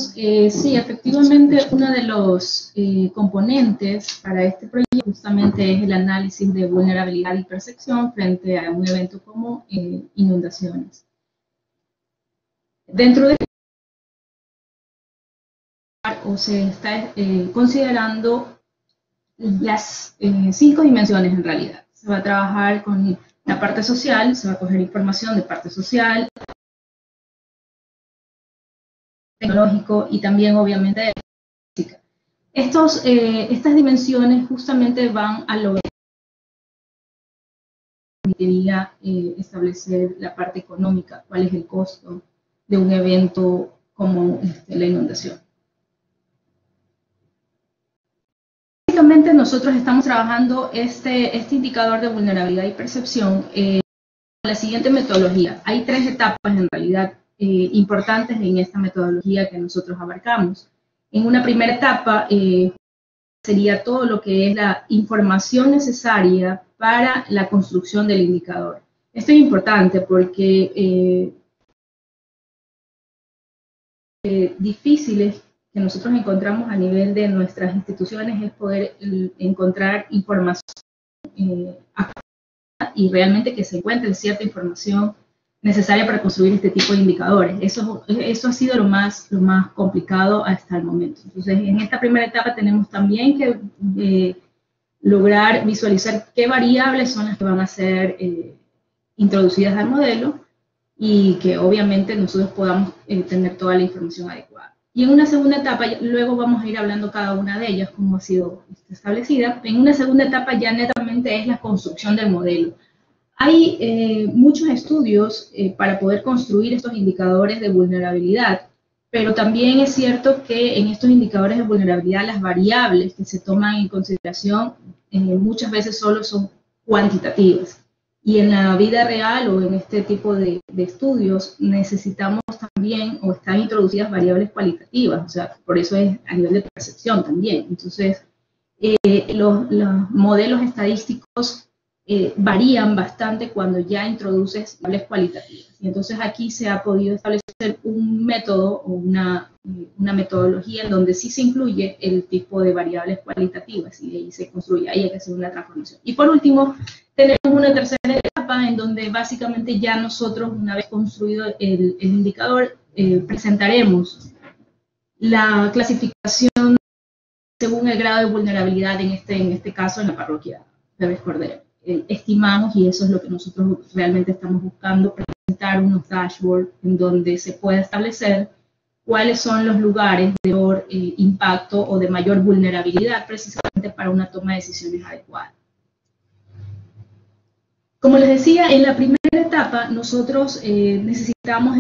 Sí, efectivamente, uno de los componentes para este proyecto justamente es el análisis de vulnerabilidad y percepción frente a un evento como inundaciones. Dentro de o se está considerando las 5 dimensiones en realidad. Se va a trabajar con la parte social, se va a coger información de parte social, tecnológico y también obviamente de física. Estas dimensiones justamente van a lograr permitiría establecer la parte económica, cuál es el costo de un evento como la inundación. Básicamente nosotros estamos trabajando este indicador de vulnerabilidad y percepción con la siguiente metodología. Hay 3 etapas en realidad importantes en esta metodología que nosotros abarcamos. En una primera etapa sería todo lo que es la información necesaria para la construcción del indicador. Esto es importante porque difíciles que nosotros encontramos a nivel de nuestras instituciones es poder encontrar información y realmente que se encuentre cierta información necesaria para construir este tipo de indicadores. Eso ha sido lo más complicado hasta el momento. Entonces, en esta primera etapa tenemos también que lograr visualizar qué variables son las que van a ser introducidas al modelo y que obviamente nosotros podamos tener toda la información adecuada. Y en una segunda etapa, luego vamos a ir hablando cada una de ellas, cómo ha sido establecida. En una segunda etapa ya netamente es la construcción del modelo. Hay muchos estudios para poder construir estos indicadores de vulnerabilidad, pero también es cierto que en estos indicadores de vulnerabilidad las variables que se toman en consideración muchas veces solo son cuantitativas. Y en la vida real o en este tipo de estudios necesitamos también, o están introducidas variables cualitativas, o sea, por eso es a nivel de percepción también. Entonces, los modelos estadísticos varían bastante cuando ya introduces variables cualitativas. Y entonces aquí se ha podido establecer un método o una metodología en donde sí se incluye el tipo de variables cualitativas y de ahí se construye, ahí hay que hacer una transformación. Y por último, tenemos una tercera etapa en donde básicamente ya nosotros, una vez construido el indicador, presentaremos la clasificación según el grado de vulnerabilidad, en este caso en la parroquia Bebés Cordero. Estimamos, y eso es lo que nosotros realmente estamos buscando, presentar unos dashboards en donde se pueda establecer cuáles son los lugares de mayor impacto o de mayor vulnerabilidad precisamente para una toma de decisiones adecuada. Como les decía, en la primera etapa nosotros necesitamos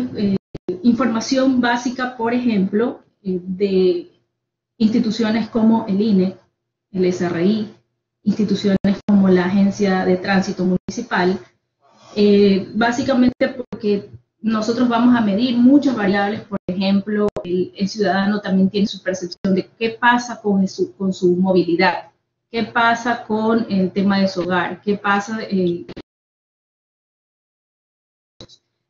información básica, por ejemplo, de instituciones como el INE, el SRI, instituciones como la Agencia de Tránsito Municipal, básicamente porque nosotros vamos a medir muchas variables. Por ejemplo, el ciudadano también tiene su percepción de qué pasa con su movilidad, qué pasa con el tema de su hogar, qué pasa.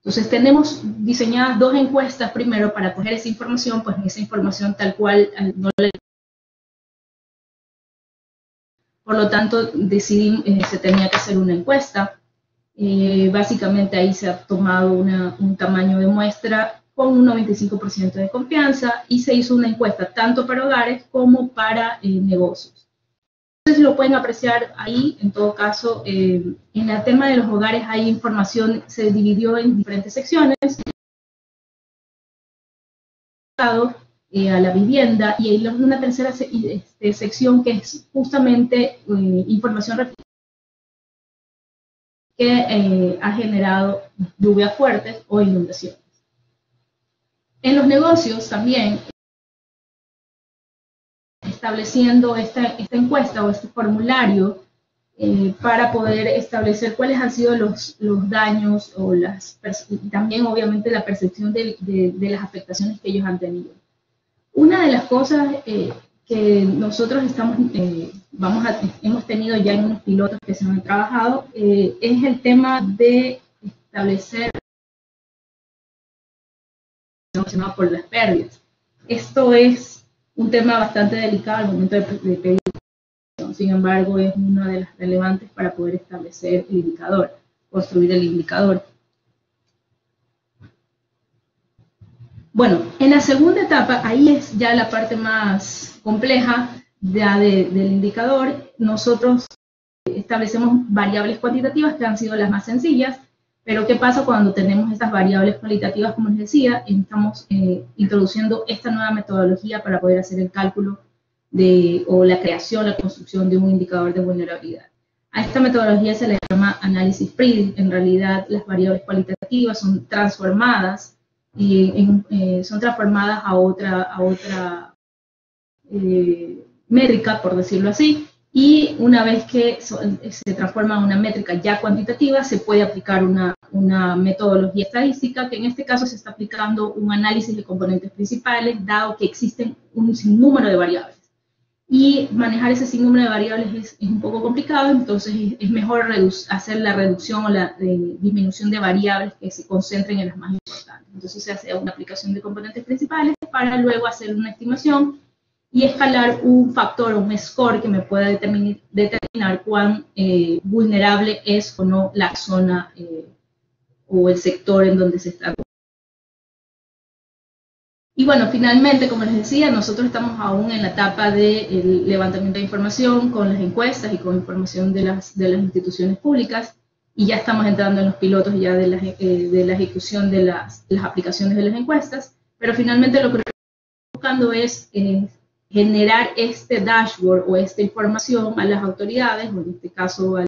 Entonces tenemos diseñadas 2 encuestas primero para coger esa información, pues esa información tal cual no le... Por lo tanto, decidimos, se tenía que hacer una encuesta. Básicamente ahí se ha tomado un tamaño de muestra con un 95% de confianza y se hizo una encuesta tanto para hogares como para negocios. Entonces lo pueden apreciar ahí. En todo caso, en el tema de los hogares hay información, se dividió en diferentes secciones. A la vivienda, y hay una tercera sección que es justamente información que ha generado lluvias fuertes o inundaciones. En los negocios también, estableciendo esta encuesta o este formulario para poder establecer cuáles han sido los daños o también obviamente la percepción de las afectaciones que ellos han tenido. Una de las cosas que nosotros hemos tenido ya en unos pilotos que se han trabajado es el tema de establecer por las pérdidas. Esto es un tema bastante delicado al momento de pedir. Sin embargo, es una de las relevantes para poder establecer el indicador, construir el indicador. Bueno, en la segunda etapa, ahí es ya la parte más compleja ya del indicador. Nosotros establecemos variables cuantitativas que han sido las más sencillas, pero ¿qué pasa cuando tenemos estas variables cualitativas? Como les decía, estamos introduciendo esta nueva metodología para poder hacer el cálculo o la creación, la construcción de un indicador de vulnerabilidad. A esta metodología se le llama análisis PRIDIC. En realidad, las variables cualitativas son transformadas a otra métrica, por decirlo así, y una vez que se transforma en una métrica ya cuantitativa, se puede aplicar una metodología estadística, que en este caso se está aplicando un análisis de componentes principales, dado que existen un sinnúmero de variables. Y manejar ese sinnúmero de variables es un poco complicado, entonces es mejor hacer la reducción o la disminución de variables que se concentren en las más importantes. Entonces se hace una aplicación de componentes principales para luego hacer una estimación y escalar un factor o un score que me pueda determinar cuán vulnerable es o no la zona o el sector en donde se está. Y bueno, finalmente, como les decía, nosotros estamos aún en la etapa del levantamiento de información con las encuestas y con información de las instituciones públicas, y ya estamos entrando en los pilotos ya de la ejecución de las aplicaciones de las encuestas, pero finalmente lo que estamos buscando es generar este dashboard o esta información a las autoridades, o en este caso al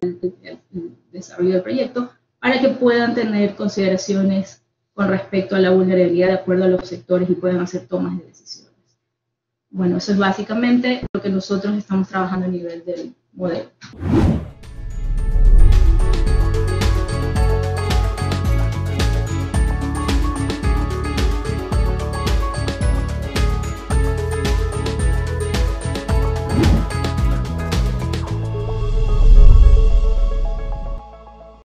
desarrollo del proyecto, para que puedan tener consideraciones con respecto a la vulnerabilidad de acuerdo a los sectores y puedan hacer tomas de decisiones. Bueno, eso es básicamente lo que nosotros estamos trabajando a nivel del modelo.